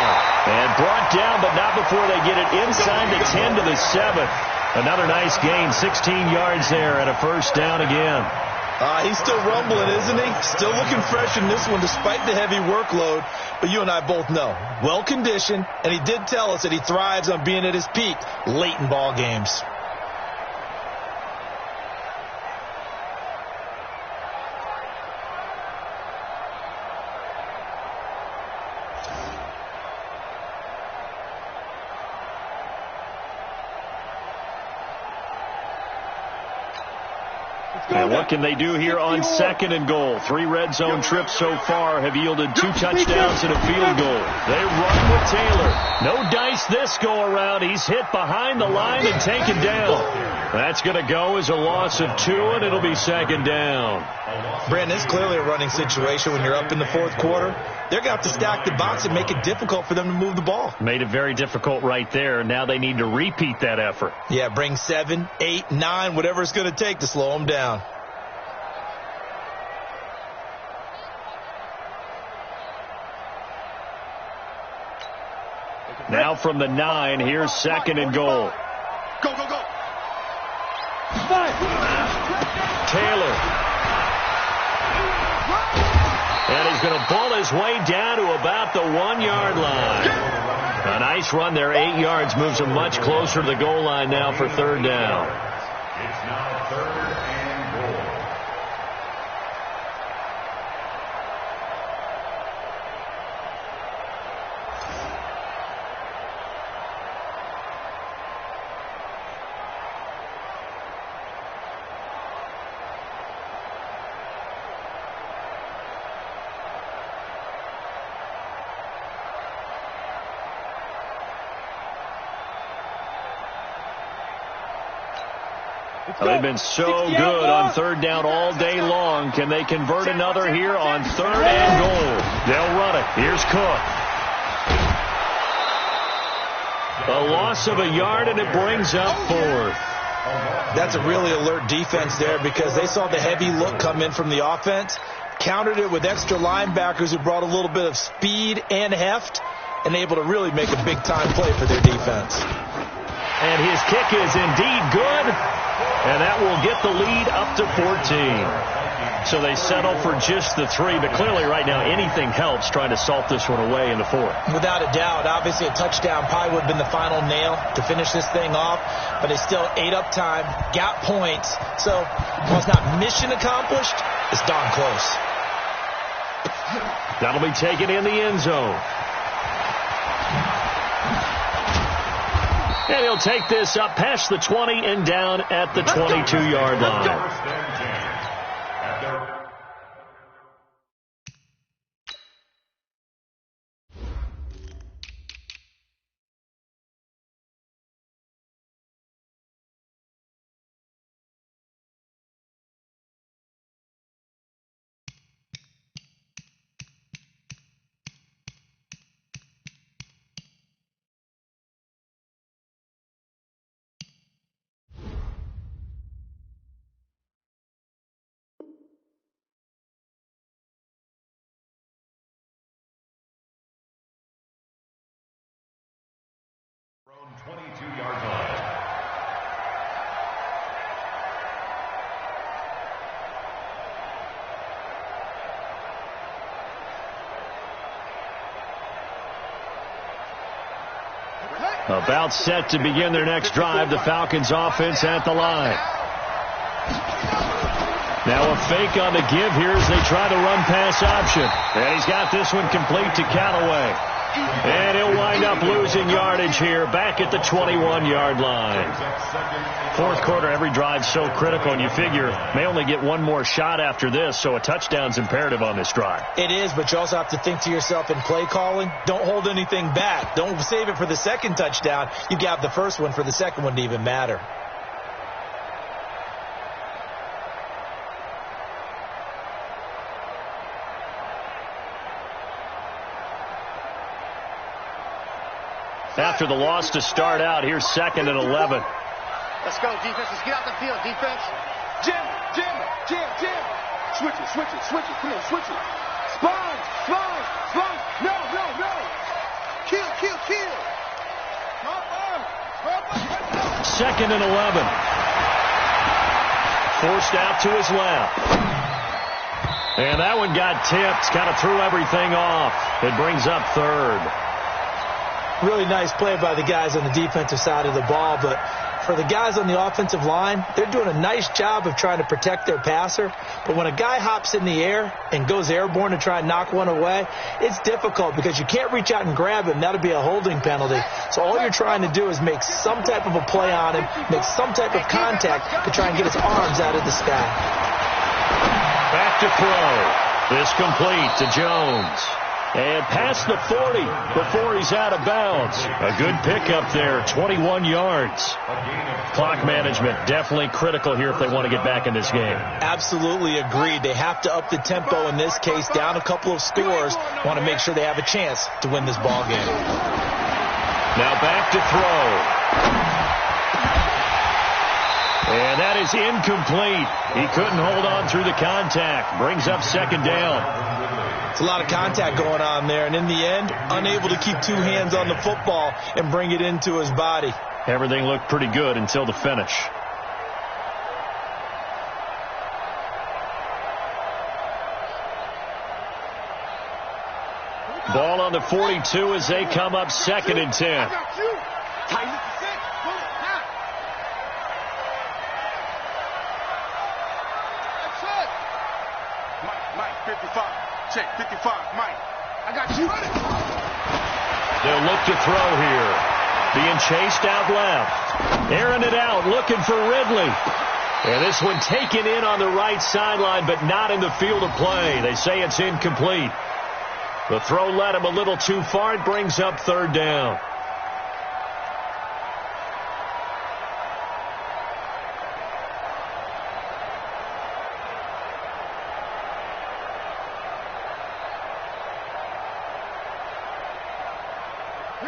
Speaker 1: And brought down, but not before they get it inside the 10 to the 7. Another nice gain, 16 yards there and a first down again.
Speaker 2: He's still rumbling, isn't he? Still looking fresh in this one despite the heavy workload. But you and I both know, well-conditioned, and he did tell us that he thrives on being at his peak late in ball games.
Speaker 1: And what can they do here on 2nd and goal? 3 red zone trips so far have yielded 2 touchdowns and a field goal. They run with Taylor. No dice this go around. He's hit behind the line and taken down. That's going to go as a loss of 2, and it'll be 2nd down.
Speaker 2: Brandon, it's clearly a running situation when you're up in the 4th quarter. They're going to have to stack the box and make it difficult for them to move the ball.
Speaker 1: Made it very difficult right there. Now they need to repeat that effort.
Speaker 2: Yeah, bring 7, 8, 9, whatever it's going to take to slow them down.
Speaker 1: Now from the 9, here's 2nd and goal.
Speaker 3: Go.
Speaker 1: Taylor. And he's going to pull his way down to about the 1-yard line. A nice run there, 8 yards, moves him much closer to the goal line now for 3rd down.
Speaker 4: It's now 3rd and goal.
Speaker 1: They've been so good on 3rd down all day long. Can they convert another here on 3rd and goal? They'll run it. Here's Cook. A loss of a yard, and it brings up 4th.
Speaker 2: That's a really alert defense there because they saw the heavy look come in from the offense, countered it with extra linebackers who brought a little bit of speed and heft, and able to really make a big-time play for their defense.
Speaker 1: And his kick is indeed good. And that will get the lead up to 14. So they settle for just the 3, but clearly right now anything helps trying to salt this one away in the 4th.
Speaker 2: Without a doubt, obviously a touchdown probably would have been the final nail to finish this thing off, but they still ate up time, got points. So while it's not mission accomplished, it's darn close.
Speaker 1: That'll be taken in the end zone. And he'll take this up past the 20 and down at the 22-yard line.
Speaker 4: From 22-yard line.
Speaker 1: About set to begin their next drive. The Falcons offense at the line. Now a fake on the give here as they try the run-pass option. And he's got this one complete to Callaway. And he'll wind up losing yardage here back at the 21-yard line. 4th quarter, every drive so critical, and you figure may only get one more shot after this, so a touchdown's imperative on this drive.
Speaker 2: It is, but you also have to think to yourself in play calling, don't hold anything back. Don't save it for the second touchdown. You got the first one for the second one to even matter.
Speaker 1: After the loss to start out, here's 2nd and 11.
Speaker 3: Let's go, defense. Let's get out the field, defense. Jim. Switch it. Come on, switch it. Spine. No. Kill.
Speaker 1: 2nd and 11. Forced out to his left. And that one got tipped. Kind of threw everything off. It brings up 3rd.
Speaker 2: Really nice play by the guys on the defensive side of the ball, but for the guys on the offensive line, they're doing a nice job of trying to protect their passer. But when a guy hops in the air and goes airborne to try and knock one away, it's difficult because you can't reach out and grab him. That'll be a holding penalty. So all you're trying to do is make some type of a play on him, make some type of contact to try and get his arms out of the sky.
Speaker 1: Back to throw. This complete to Jones. And past the 40 before he's out of bounds. A good pickup there, 21 yards. Clock management definitely critical here if they want to get back in this game.
Speaker 2: Absolutely agreed. They have to up the tempo in this case, down a couple of scores. Want to make sure they have a chance to win this ball game.
Speaker 1: Now back to throw. And that is incomplete. He couldn't hold on through the contact. Brings up 2nd down.
Speaker 2: It's a lot of contact going on there, and in the end, unable to keep 2 hands on the football and bring it into his body.
Speaker 1: Everything looked pretty good until the finish. Ball on the 42 as they come up 2nd and 10.
Speaker 3: Mike, 55. Check, 55, Mike. I got you.
Speaker 1: They'll look to throw here. Being chased out left. Airing it out, looking for Ridley. And this one taken in on the right sideline, but not in the field of play. They say it's incomplete. The throw led him a little too far. It brings up 3rd down.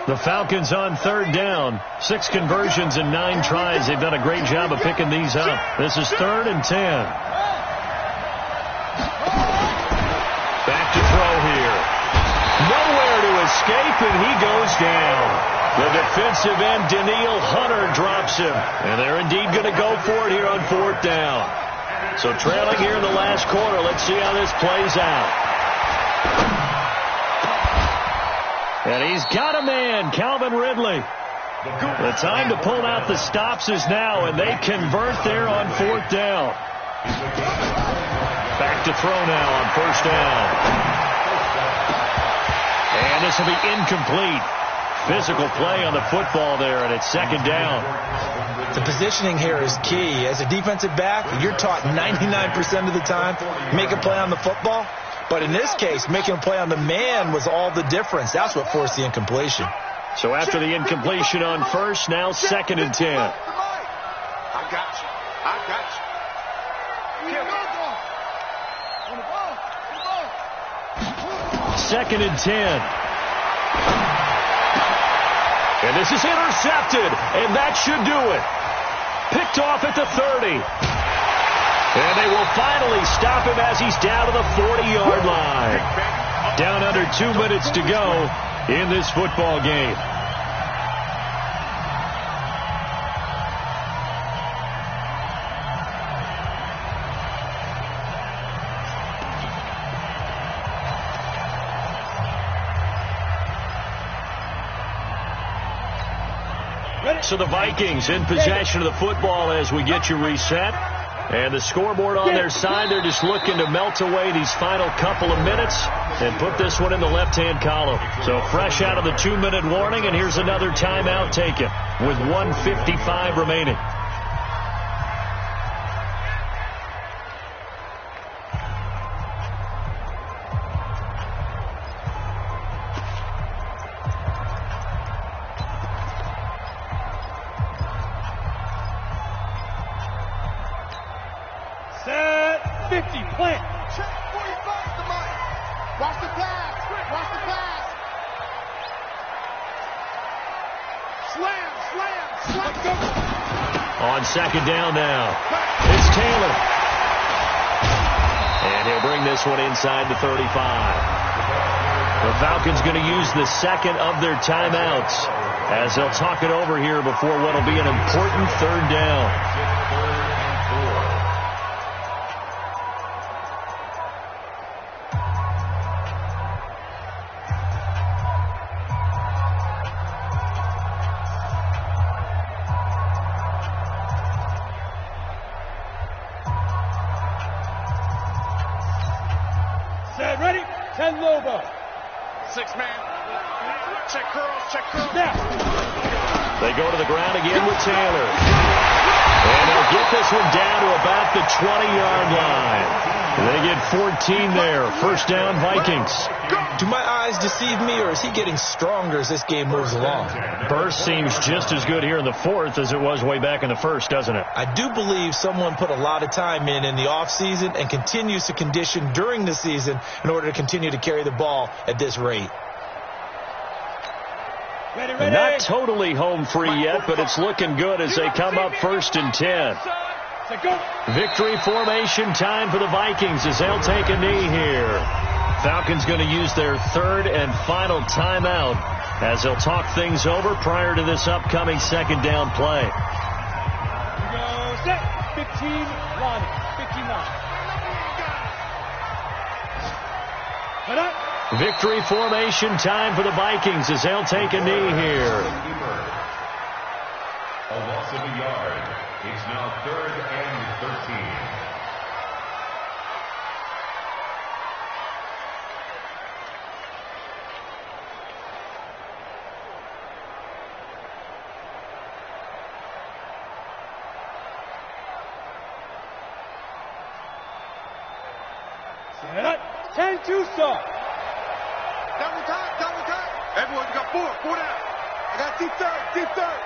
Speaker 1: The Falcons on 3rd down. 6 conversions and 9 tries. They've done a great job of picking these up. This is 3rd and 10. Back to throw here. Nowhere to escape, and he goes down. The defensive end, Danielle Hunter, drops him. And they're indeed going to go for it here on 4th down. So trailing here in the last quarter. Let's see how this plays out. And he's got a man, Calvin Ridley. The time to pull out the stops is now, and they convert there on 4th down. Back to throw now on 1st down. And this will be incomplete. Physical play on the football there, and it's 2nd down.
Speaker 2: The positioning here is key. As a defensive back, you're taught 99% of the time, make a play on the football. But in this case, making a play on the man was all the difference. That's what forced the incompletion.
Speaker 1: So after the incompletion on 1st, now 2nd and 10.
Speaker 3: I got you. I got you.
Speaker 1: 2nd and 10. And this is intercepted, and that should do it. Picked off at the 30. And they will finally stop him as he's down to the 40-yard line. Down under 2 minutes to go in this football game. So the Vikings in possession of the football as we get you reset. And the scoreboard on their side, they're just looking to melt away these final couple of minutes and put this one in the left-hand column. So fresh out of the 2-minute warning, and here's another timeout taken with 1:55 remaining. On 2nd down now, it's Taylor. And he'll bring this one inside the 35. The Falcons going to use the 2nd of their timeouts as they'll talk it over here before what will be an important 3rd down. They go to the ground again with Taylor. And they'll get this one down to about the 20-yard line. They get 14 there. 1st down, Vikings.
Speaker 2: Do my eyes deceive me, or is he getting stronger as this game moves along?
Speaker 1: Burst seems just as good here in the 4th as it was way back in the 1st, doesn't it?
Speaker 2: I do believe someone put a lot of time in the offseason and continues to condition during the season in order to continue to carry the ball at this rate.
Speaker 1: Ready. Not totally home free yet, but it's looking good as they come up 1st and 10. Victory formation time for the Vikings as they'll take a knee here. Falcons going to use their 3rd and final timeout as they'll talk things over prior to this upcoming 2nd down play.
Speaker 3: Go set. 15, Lonnie. 59. Put up.
Speaker 1: Victory formation time for the Vikings as they'll take a knee here.
Speaker 4: A loss of a yard. It's now 3rd and 13.
Speaker 3: Set up. 10-2 start. Double time. Everyone, you got 4 down. I got deep third.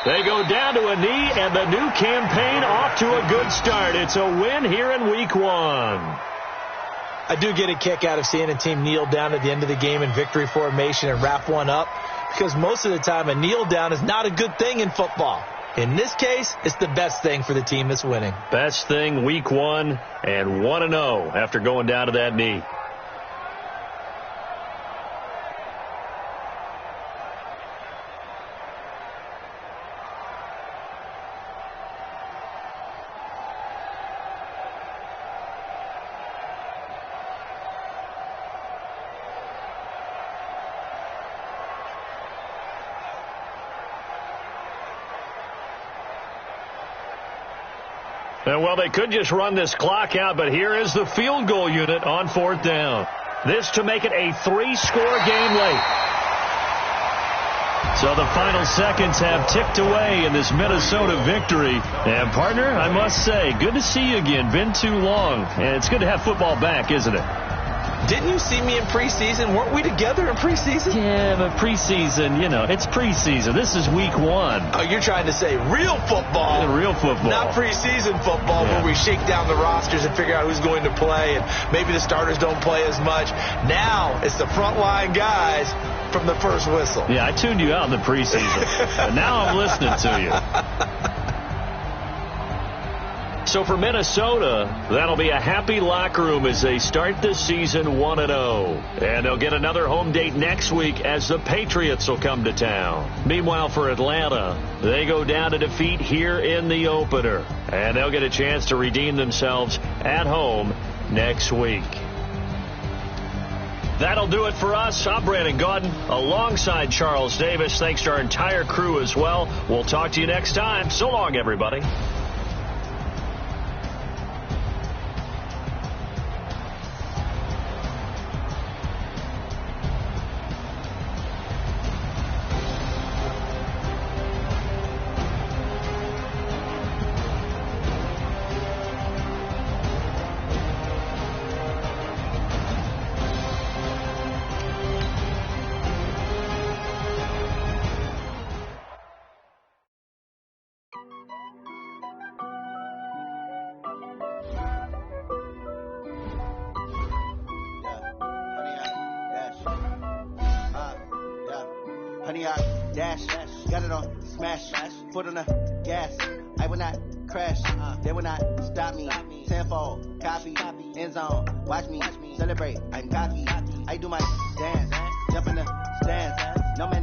Speaker 1: They go down to a knee, and the new campaign off to a good start. It's a win here in week 1.
Speaker 2: I do get a kick out of seeing a team kneel down at the end of the game in victory formation and wrap one up, because most of the time a kneel down is not a good thing in football. In this case, it's the best thing for the team that's winning.
Speaker 1: Best thing, week 1 and 1-0 after going down to that knee. Well, they could just run this clock out, but here is the field goal unit on 4th down. This to make it a 3-score game late. So the final seconds have ticked away in this Minnesota victory. And, partner, I must say, good to see you again. Been too long. And it's good to have football back, isn't it?
Speaker 2: Didn't you see me in preseason? Weren't we together in preseason?
Speaker 1: Yeah, but preseason, it's preseason. This is week 1.
Speaker 2: Oh, you're trying to say real football.
Speaker 1: Yeah, real football.
Speaker 2: Not preseason football where we shake down the rosters and figure out who's going to play, and maybe the starters don't play as much. Now it's the frontline guys from the first whistle.
Speaker 1: Yeah, I tuned you out in the preseason. But now I'm listening to you. So for Minnesota, that'll be a happy locker room as they start the season 1-0. And they'll get another home date next week as the Patriots will come to town. Meanwhile, for Atlanta, they go down to defeat here in the opener. And they'll get a chance to redeem themselves at home next week. That'll do it for us. I'm Brandon Gaudin alongside Charles Davis. Thanks to our entire crew as well. We'll talk to you next time. So long, everybody.
Speaker 6: Honey, I dash, got it on smash, foot on the gas. I will not crash, they will not stop me. Tenfold, copy, end zone, watch me celebrate. I'm cocky, I do my dance, jump in the stands, no man